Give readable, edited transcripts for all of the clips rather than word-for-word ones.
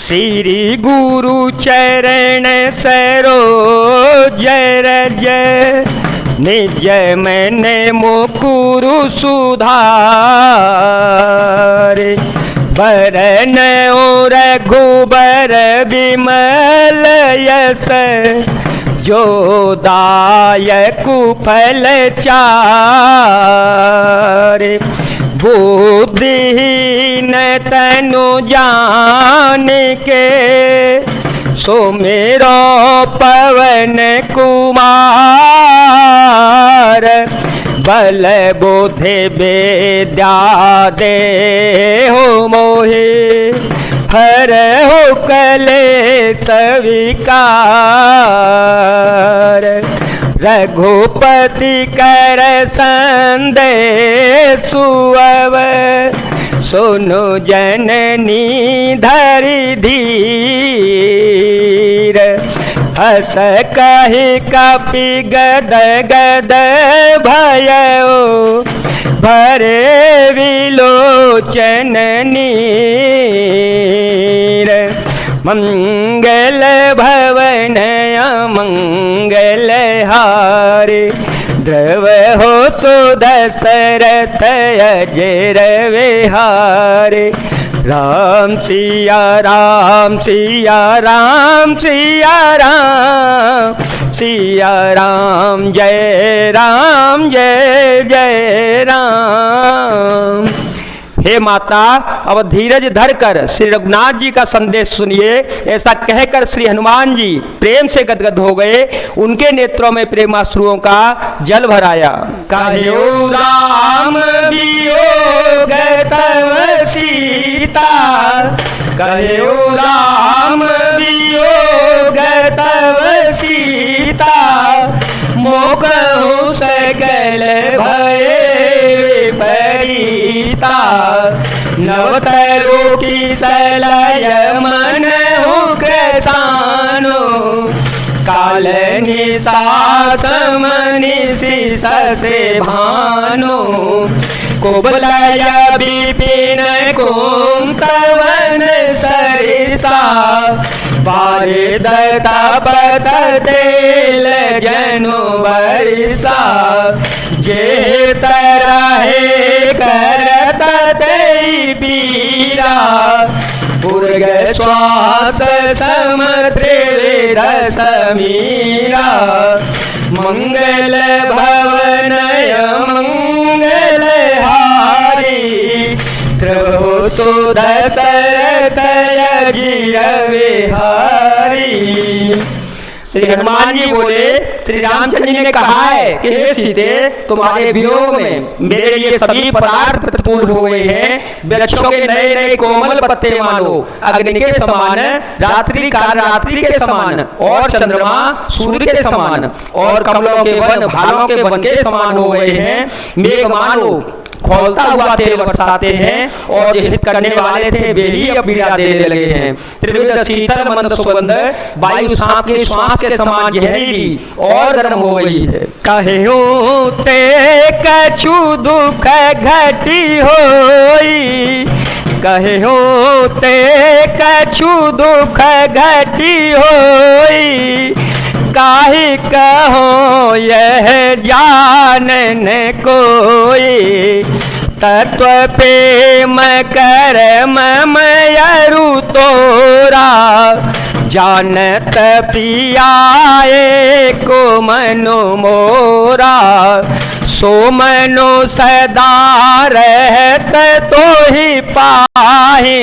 श्री गुरु चरण सरोज रज निज मन मुकुरु सुधार बरन और रघुबर विमल यस जो दायकु फल चार बुद्धिहीन तनु जान के सुमिरो पवन कुमार बल बुद्धि विद्या देहु मोहि हरहु क्लेश विकार रघुपति कर संदेशु अब सुनु जननी धरि धीर हस कहि कपि गद गद भयो भरे विलोचन नीर मंगल भवन अमंगल हारे ध्रुव हो सो दशरथ अजर विहारे राम सिया राम सिया राम सिया राम सिया राम जय राम। हे माता अब धीरज धर कर श्री रघुनाथ जी का संदेश सुनिए। ऐसा कहकर श्री हनुमान जी प्रेम से गदगद हो गए। उनके नेत्रों में प्रेमाश्रुओं का जल भराया। कहो राम वियोग तव सीता, कहो राम वियोग तव सीता, मोकहु सकल भय परिता, नवतरो की सलय मन हुकसानो, काल निशा समनिशि ससे भानो, कुबलय विपिन कुंतवन सरिसा, बारिद तपत तेल जनु बरिसा, जे तरहे करत तई पीरा, पुरग श्वास समत्रिविद समीरा, मंगल भवनय मंगल हारी, ध्रुव सुदशरथ अजिर विहारी। श्री हनुमान जी बोले, श्री रामचंद्र जी ने कहा है कि हे सीते, तुम्हारे वियोग में मेरे लिए सभी पदार्थ प्रतिकूल हो गए हैं। वृक्षों के नए नए कोमल पत्ते मानो अग्नि के समान, रात्रि काल रात्रि के समान, और चंद्रमा सूर्य के समान, और कमलों के वन भालों के वन के समान हो गए हैं। मेघ मानो खोलता हुआ तेल बरसाते हैं, और ये हित करने वाले थे वे ही अब पीड़ा देने लगे हैं। त्रिविध शीतल मंद सुगंध वायु सांप के श्वास के समान जहरीली और गर्म हो गई है। कहो ते कछु दुख घटी होई, कहो ते कछु दुख घटी होई, काहे कहो यह जानन कोई, तत्व प्रेम कर मयरु तोरा, जानत पियाए को मनो मोरा, सो मनो सदा रहत तो ही पाहे,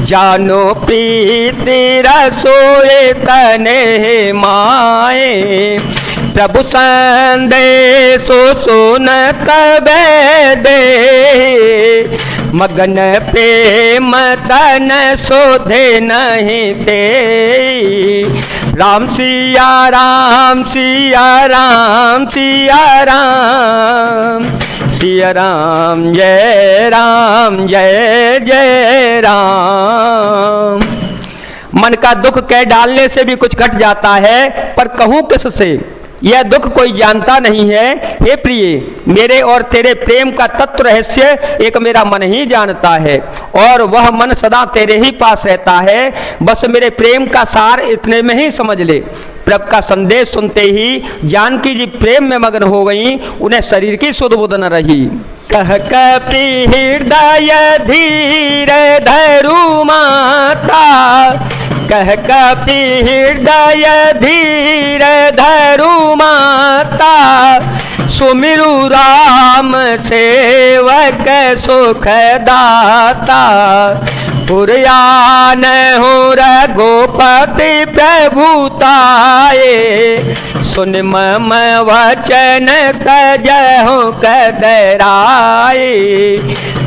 जानो प्रीति रसोए तने माए, प्रभु संदेश सुनत दे, मगन प्रेम तन शोधे नहीं दे। राम सिया राम सिया राम सिया राम, सिया राम जय जय राम। मन का दुख कह डालने से भी कुछ घट जाता है, पर कहूँ किससे, यह दुख कोई जानता नहीं है। हे प्रिय, मेरे और तेरे प्रेम का तत्व रहस्य एक मेरा मन ही जानता है, और वह मन सदा तेरे ही पास रहता है। बस मेरे प्रेम का सार इतने में ही समझ ले। प्रभु का संदेश सुनते ही जानकी जी प्रेम में मग्न हो गई, उन्हें शरीर की सुध बुध न रही। कह कपि हृदय धीर धरु माता, कह कपि हृदय धीर धरु माता, सुमिरु राम सेवक सुख दाता। पुरयान हो रघुपति प्रभुताए, सुन मम वचन तजहु कदराए।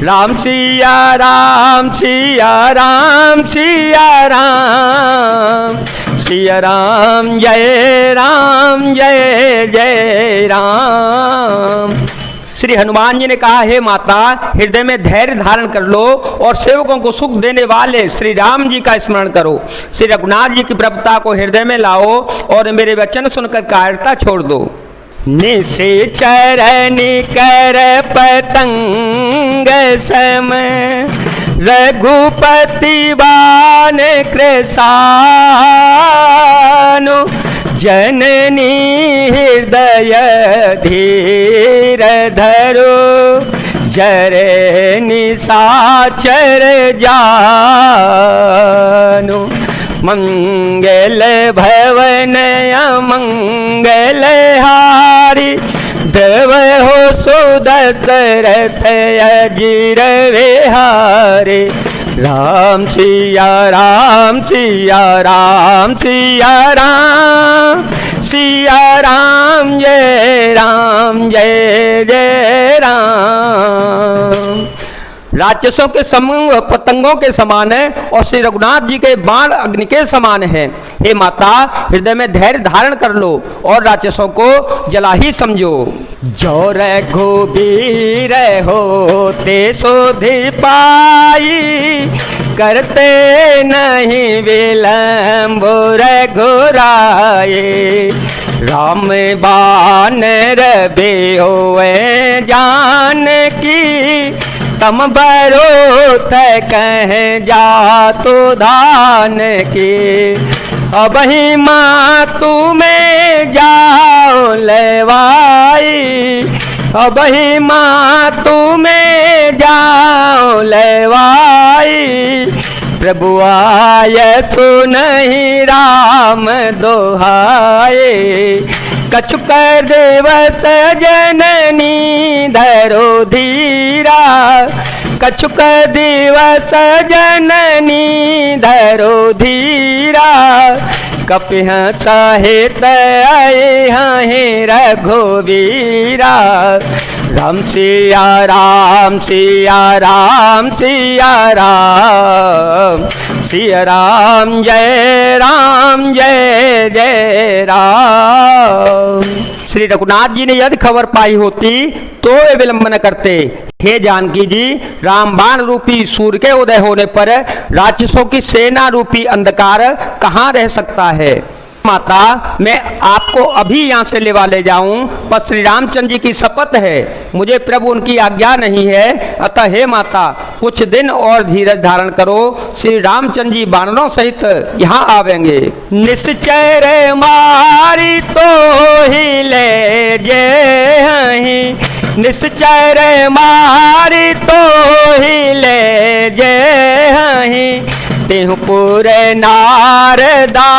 राम सिया राम सिया राम सिया राम, सिया राम जय जय राम। श्री हनुमान जी ने कहा, हे माता, हृदय में धैर्य धारण कर लो और सेवकों को सुख देने वाले श्री राम जी का स्मरण करो। श्री रघुनाथ जी की प्रभुता को हृदय में लाओ और मेरे वचन सुनकर कायरता छोड़ दो। निश्चर कर पतंग सम, रघुपति बान कृशानु, जननी हृदय धीर धरो, जरे निशाचर जानु। मंगल भवन अमंगल हारी, देव हो सुदशरथ अजीर विहारी। राम सिया राम सिया राम सिया राम, सिया राम जय जय राम। राक्षसों के समूह पतंगों के समान है और श्री रघुनाथ जी के बाण अग्नि के समान है। हे माता, हृदय में धैर्य धारण कर लो और राक्षसों को जला ही समझो। जो रघुबीर होते सोधि पाई, करते नहीं विलंब रघुराए। राम बानर बेहोए जानकी, तम भरोस कह जातु धान की। अब ही माँ तुम्हें जाओ लेवाई, अब ही माँ तुम्हें जाओ लेवाई। प्रभु आय सुनहि राम दोहाए, कछुक दिवस जननी धरो धीरा, कछुक दिवस जननी धरो धीरा। कपिह सहित आए हैं रघुवीरा। राम सिया राम सिया राम सिया राम, सिया राम जय जय राम। श्री रघुनाथ जी ने यदि खबर पाई होती तो वे विलंब न करते। हे जानकी जी, रामबाण रूपी सूर्य के उदय होने पर राक्षसों की सेना रूपी अंधकार कहाँ रह सकता है। माता, मैं आपको अभी यहाँ से लेवा ले जाऊं, पर श्री रामचंद्र जी की शपथ है, मुझे प्रभु उनकी आज्ञा नहीं है। अतः हे माता, कुछ दिन और धीरज धारण करो, श्री रामचंद्र जी बानरों सहित यहाँ आवेंगे। निश्चय मारी तो ही ले जे, निश्चय मारी तो ही ले जे। तिहुपुर नारदा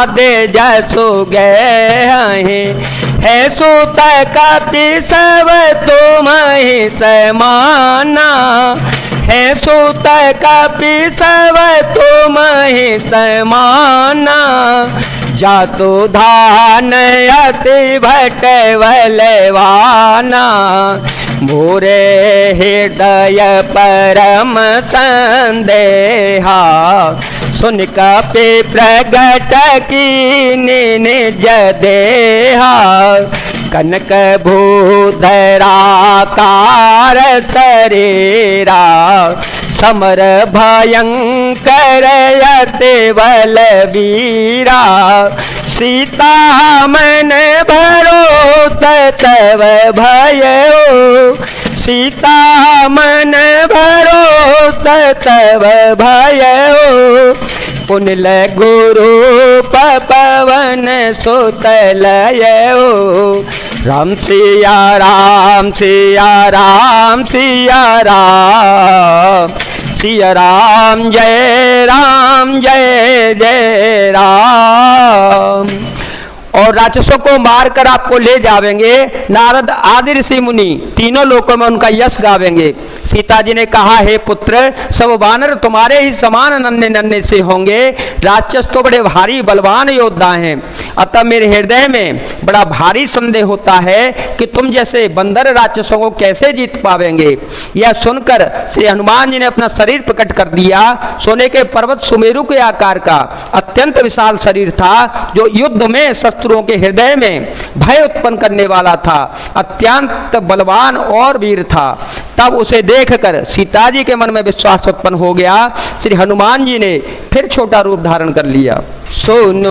दे जसु गए, है सुत कपि सब तुम ही समाना, है सुत कपि सब तुम ही समाना। जातु धान अति भटवलवाना, मोरे हृदय परम संदेहा। सुन कपि प्रगट कीनि निज देहा, कनक भूधराकार शरीरा। समर भयंकर अति बलवीरा, सीता मन भरोस तव भयो, सीता मन भरोस तव भयो, पुनिल गुरु पवन सुत लयो। राम सिया राम सिया राम सिया राम, सिया राम जय जय राम। और राक्षसों को मारकर आपको ले जावेंगे। नारद आदि ऋषि मुनि तीनों लोकों में उनका यश गावेंगे। सीता जी ने कहा, हे पुत्र, सब वानर तुम्हारे ही समान नन्हे नन्हे से होंगे, राक्षस तो बड़े भारी बलवान योद्धा हैं। अतः मेरे हृदय में बड़ा भारी संदेह होता है कि तुम जैसे बंदर राक्षसों को कैसे जीत पावेंगे। यह सुनकर श्री हनुमान जी ने अपना शरीर प्रकट कर दिया। सोने के पर्वत सुमेरु के आकार का अत्यंत विशाल शरीर था, जो युद्ध में शत्रुओं के हृदय में भय उत्पन्न करने वाला था, अत्यंत बलवान और वीर था। तब उसे देखकर सीता जी के मन में विश्वास उत्पन्न हो गया। श्री हनुमान जी ने फिर छोटा रूप धारण कर लिया। सुन